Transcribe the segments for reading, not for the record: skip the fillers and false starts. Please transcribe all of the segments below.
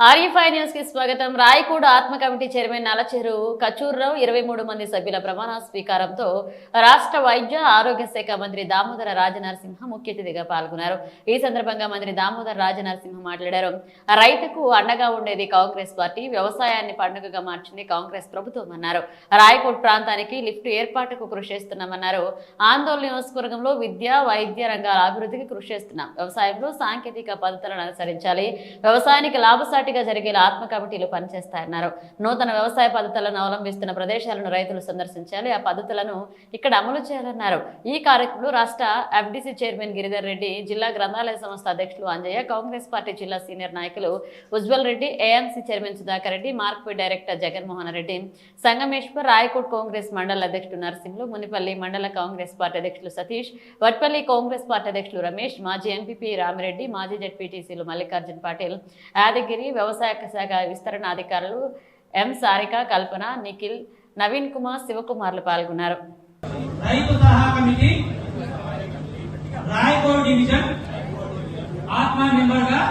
ఆర్యఫై news కి స్వాగతం. రాయకోడ్ ఆత్మ కమిటీ చైర్మన్ నలచెరు కచూర్రావు 23 మంది సభ్యుల ప్రమాణ స్వీకారంతో రాష్ట్ర వైద్య ఆరోగ్య శాఖ మంత్రి దామోదర రాజనరసింహ ముఖ్య అతిథిగా పాల్గొన్నారు. ఈ సందర్భంగా మంత్రి దామోదర రాజనరసింహ మాట్లాడారు. రైతుకు అండగా ఉండేది కాంగ్రెస్ పార్టీ, వ్యవసాయాన్ని పండుగగా మార్చింది కాంగ్రెస్ ప్రభుత్వం అన్నారు. రాయకోడ్ ప్రాంతానికి లిఫ్ట్ ఏర్పాటుకు కృషి చేస్తున్నామన్నారు. ఆందోళన నియోజకవర్గంలో విద్య వైద్య రంగాల అభివృద్ధికి కృషి చేస్తున్నాం. వ్యవసాయంలో సాంకేతిక పద్ధతులను అనుసరించాలి. వ్యవసాయానికి లాభసాటి జరిగేలా ఆత్మ కమిటీలు పనిచేస్తాయన్నారు. నూతన వ్యవసాయ పద్ధతులను అవలంబిస్తున్న ప్రదేశాలను రైతులు సందర్శించాలి, ఆ పద్ధతులను ఇక్కడ అమలు చేయాలన్నారు. ఈ కార్యక్రమంలో రాష్ట్ర ఎఫ్డీసీ చైర్మన్ గిరిధర్ రెడ్డి, జిల్లా గ్రంథాలయ సంస్థ అధ్యక్షులు అంజయ్య, కాంగ్రెస్ పార్టీ జిల్లా సీనియర్ నాయకులు Ujjwal Reddy, AMC chairman Sudhakar Reddy, market director Jaganmohan Reddy, Sangameshwar, Rayakot Congress మండల అధ్యక్షుడు నరసింహులు, మునిపల్లి మండల కాంగ్రెస్ పార్టీ అధ్యక్షులు సతీష్, వట్పల్లి కాంగ్రెస్ పార్టీ అధ్యక్షులు రమేష్, మాజీ ఎంపీపీ రామిరెడ్డి, మాజీ జెడ్పీటీసీలు మల్లికార్జున్ పాటిల్, యాదగిరి, వ్యవసాయ శాఖ విస్తరణ అధికారులు ఎం సారిక, కల్పన, నిఖిల్, నవీన్ కుమార్, శివకుమార్లు పాల్గొన్నారు. రైతు సహా కమిటీ రాయకోడ్ డివిజన్ ఆత్మ మెంబర్ గా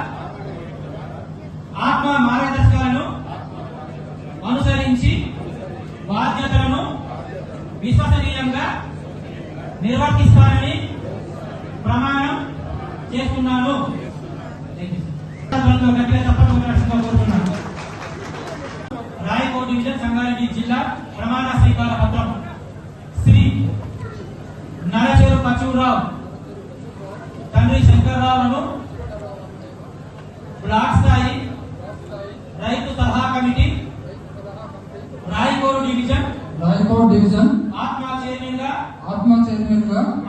ఆత్మ మార్గదర్శకాలను అనుసరించి బాధ్యతలను విశ్వసనీయంగా నిర్వర్తిస్తానని ప్రమాణం చేస్తున్నాను. రాయకోడ్ డివిజన్ సంగారెడ్డి జిల్లా ప్రమాణ స్వీకార పత్రం శ్రీ నలచెరు కచూర్రావు తండ్రి శంకర్రావులను బ్లాక్ స్థాయి రైతు సలహా కమిటీ రాయకోడ్ డివిజన్ ఆత్మ చైర్మన్ గా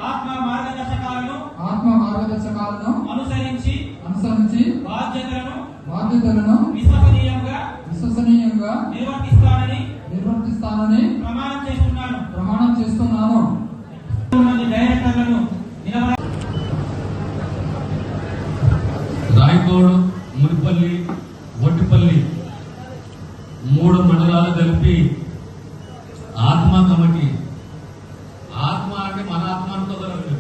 ఆత్మ మార్గదర్శకాలను అనుసరించి బాధ్యతలను విశ్వసనీయంగా నిర్వర్తిస్తానని ప్రమాణం చేస్తున్నాను. డైరెక్టర్లను రాయకోడ్, మునిపల్లి, వట్టిపల్లి 3 మండలాలు కలిపి ఆత్మ కమిటీ. ఆత్మ అంటే మన ఆత్మ అనుకోగలరు.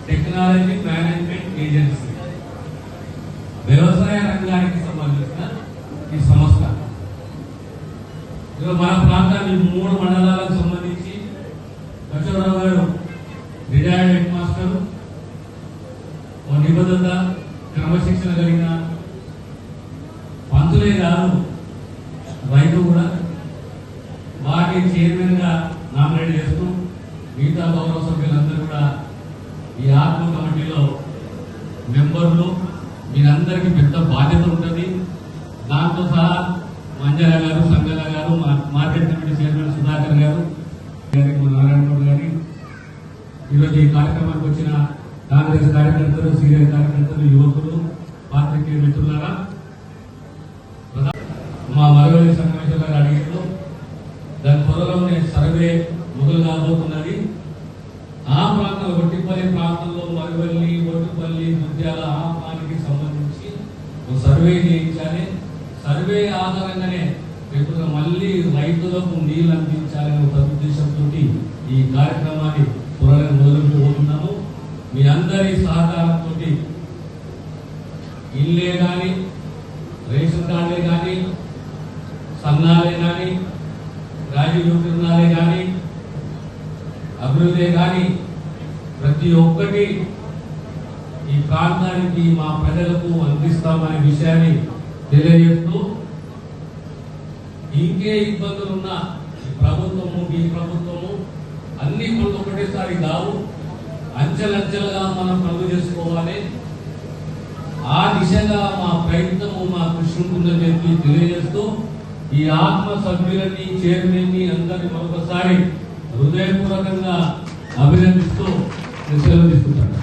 టెక్నాలజీ మేనేజ్మెంట్ ఏజెన్సీ, వ్యవసాయ రంగానికి సంబంధించిన ఈ సంస్థ. మన ప్రాంతాన్ని 3 మండలాలకు సంబంధించి కచూర్రావు గారు రిటైర్డ్ హెడ్ మాస్టర్, నిబద్ధత క్రమశిక్షణ కలిగిన పంతులే గారు రైతు కూడా వాటి చైర్మన్ గా నామినేట్ చేస్తూ మిగతా గౌరవ సభ్యులందరూ కూడా ఈ ఆత్మ కమిటీలో మెంబర్లు. మీరందరికీ పెద్ద బాధ్యత ఉంటుంది. దాంతో సహా మంజల గారు, సంగల గారు, మార్కెట్ కమిటీ చైర్మన్ సుధాకర్ గారు, నారాయణ గారి, ఈరోజు ఈ కార్యక్రమానికి వచ్చిన కాంగ్రెస్ కార్యకర్తలు, సీనియర్ కార్యకర్తలు, యువకులు, పాత్రికేయ మిత్రులారా, మా మరవల్లి సంగమేశ్వర గారు అడిగారు. దాని త్వరలోనే సర్వే మొదలు కాబోతున్నది. ఆ ప్రాంతంలో వట్టిపల్లి ప్రాంతంలో మరవల్లి, వట్టిపల్లి, ముత్యాల ఆహానికి సంబంధించి ఒక సర్వే చేయించాలి. సర్వే ఆధారంగానే రేపు మళ్ళీ రైతులకు నీళ్లు అందించాలనే ఒక ఉద్దేశంతో ఈ కార్యక్రమాన్ని త్వరగా మొదలుపెట్టబోతున్నాము. మీ అందరి సహకారంతో ఇల్లే కానీ, రేషన్ కార్డులే కానీ, సన్నాలే కానీ, రాజీవ్ రుణాలే కానీ, అభివృద్ధి కానీ ప్రతి ఒక్కటి ఈ ప్రాంతానికి, మా ప్రజలకు అందిస్తామనే విషయాన్ని తెలియజేస్తూ, ఇంకే ఇబ్బందులున్నా ప్రభుత్వము, ఈ ప్రభుత్వము అన్ని పనులు ఒకటేసారి కావు, అంచెలంచెలుగా మనం పనులు చేసుకోవాలి. ఆ దిశగా మా ప్రయత్నము, మా కృషి ఉంటుందని చెప్పి తెలియజేస్తూ, ఈ ఆత్మ సభ్యులని, చైర్మన్ని అందరినీ మరొకసారి హృదయపూర్వకంగా అభినందిస్తూ సెలవు తీసుకుంటాను.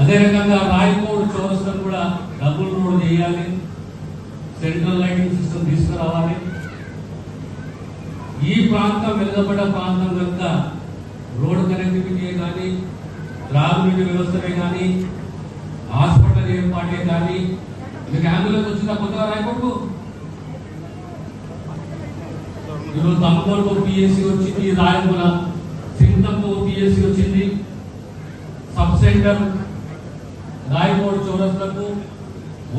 అదే రకంగా రాయకోడ్ చౌరస్తా కూడా డబుల్ రోడ్ చేయాలి, సెంట్రల్ లైటింగ్ సిస్టమ్ తీసుకురావాలి. ఈ ప్రాంతం వెనుకబడ్డ ప్రాంతం కనుక రోడ్ కనెక్టివిటీ కానీ, త్రాగునీటి వ్యవస్థనే కానీ, హాస్పిటల్ ఏర్పాటే కానీ, మీకు అంబులెన్స్ వచ్చిందా కొత్తగా రాయకోడ్కు? ఈరోజు తమ్మకోడుకు పిఎస్సి వచ్చింది, రాయపుర సింతంకు పిఎస్సి వచ్చింది, సబ్ సెంటర్ రాయకోట్ చౌరస్తకు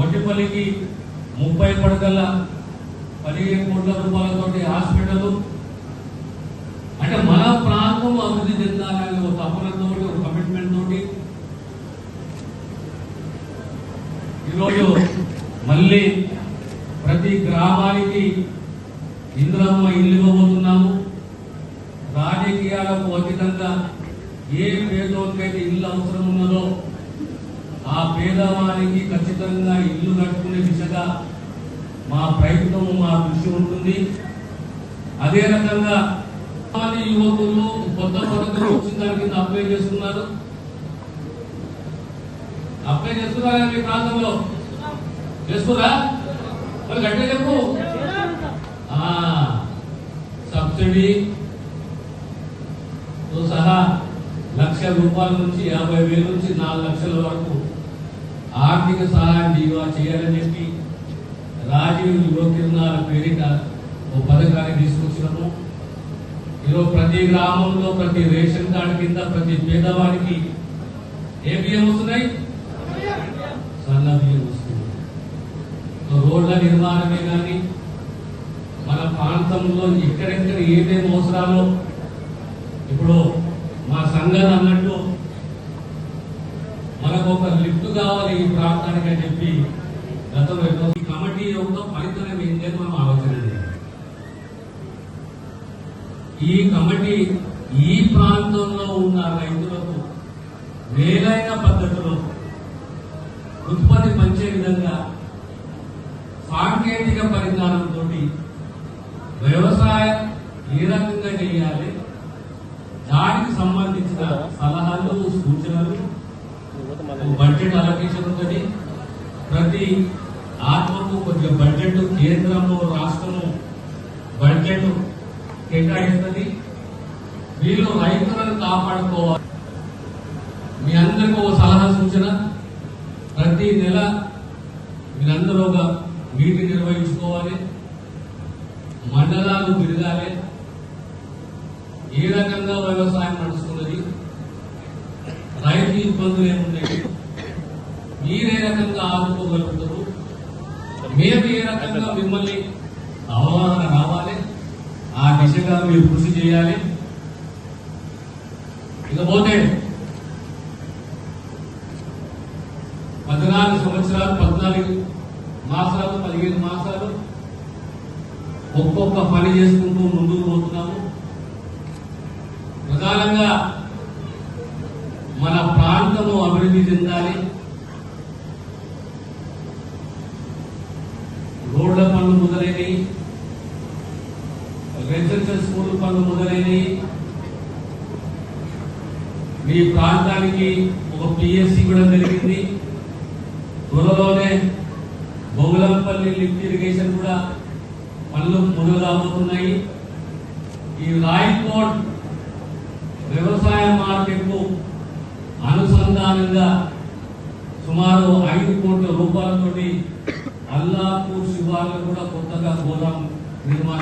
ఒట్టిపల్లికి 30 పడకల 15 కోట్ల రూపాయలతోటి హాస్పిటల్. అంటే మన ప్రాంతం అభివృద్ధి చెందాలని ఒక తపనతో ఒక కమిట్మెంట్ తోటి ఈరోజు మళ్ళీ ప్రతి గ్రామానికి ఇంద్రమ్మ ఇల్లు ఇవ్వబోతున్నాము. రాజకీయాలకు అతీతంగా ఏ పేదోనికైతే ఇల్లు అవసరం ఉన్నదో ఆ పేదవానికి ఖచ్చితంగా ఇల్లు కట్టుకునే దిశగా మా ప్రయత్నం, మా దృష్టి ఉంటుంది. అదే రకంగా యువకులు కొత్త పద్ధతులు వచ్చిన దాని కింద అప్లై చేస్తున్నారు. అప్లై చేస్తున్నారా మీ ప్రాంతంలో? చేస్తురా? మరి గట్టిగా చెప్పు. సబ్సిడీ తో సహా ₹1,00,000 నుంచి 50,000 నుంచి 4 లక్షల వరకు ఆర్థిక సహాయం చేయాలని చెప్పి రాజీవ్ యువ కిరణాల పేరిట ఓ పథకాన్ని తీసుకొచ్చినాము. ఈరోజు ప్రతి గ్రామంలో ప్రతి రేషన్ కార్డు కింద ప్రతి పేదవాడికి ఏ బియ్యం వస్తున్నాయి? సన్న బియ్యం వస్తుంది. రోడ్ల నిర్మాణమే కానీ మన ప్రాంతంలో ఎక్కడెక్కడ ఏమేమి అవసరాలో ఇప్పుడు మా సంఘం అన్నట్టు మనకు ఒక లిఫ్ట్ కావాలి ఈ ప్రాంతానికి అని చెప్పి గతంలో ఈ కమిటీ యొక్క ఫలితం ఏంటంటే మనం ఆలోచన చేయాలి. ఈ కమిటీ ఈ ప్రాంతంలో ఉన్న రైతులకు మేలైన పద్ధతిలో ఉత్పత్తి పెంచే విధంగా సాంకేతిక పరిజ్ఞానంతో వ్యవసాయం ఏ రకంగా చేయాలి, దానికి సంబంధించిన సలహాలు, సూచనలు, బడ్జెట్ అలొకేషన్ ఉంటుంది. ప్రతి ఆత్మకు కొద్దిగా బడ్జెట్ కేంద్రము రాష్ట్రము బడ్జెట్ కేటాయిస్తుంది. వీళ్ళు రైతులను కాపాడుకోవాలి. మీ అందరికీ ఒక సలహా సూచన, ప్రతి నెల మీరందరూ ఒక మీటింగ్ నిర్వహించుకోవాలి. మండలాలు తిరగాలి. ఏ రకంగా వ్యవసాయం నడుస్తున్నది, రైతు ఇబ్బందులు ఏమున్నాయి, మీరే రకంగా ఆదుకోగలుగుతారు, మేము ఏ రకంగా మిమ్మల్ని అవగాహన రావాలి, ఆ దిశగా మీరు కృషి చేయాలి. ఇకపోతే 14 సంవత్సరాలు 14 మాసాలు 15 మాసాలు ఒక్కొక్క పని చేసుకుంటూ ముందుకు పోతున్నాము. ప్రధానంగా మన ప్రాంతము అభివృద్ధి చెందాలి. రోడ్ల పనులు మొదలైనవి, రెసిడెన్షియల్ స్కూల్ పనులు మొదలైనవి. మీ ప్రాంతానికి ఒక పిఎస్సి కూడా జరిగింది. త్వరలోనే బొగులంపల్లి లిఫ్ట్ ఇరిగేషన్ కూడా పనులు మొదలు కాబోతున్నాయి. ఈ రాయకోట్ వ్యవసాయ మార్కెట్కు అనుసంధానంగా సుమారు 5 కోట్ల రూపాయలతోటి అల్లాపూర్ శివార్లు కూడా కొత్తగా గోదాం నిర్మాణం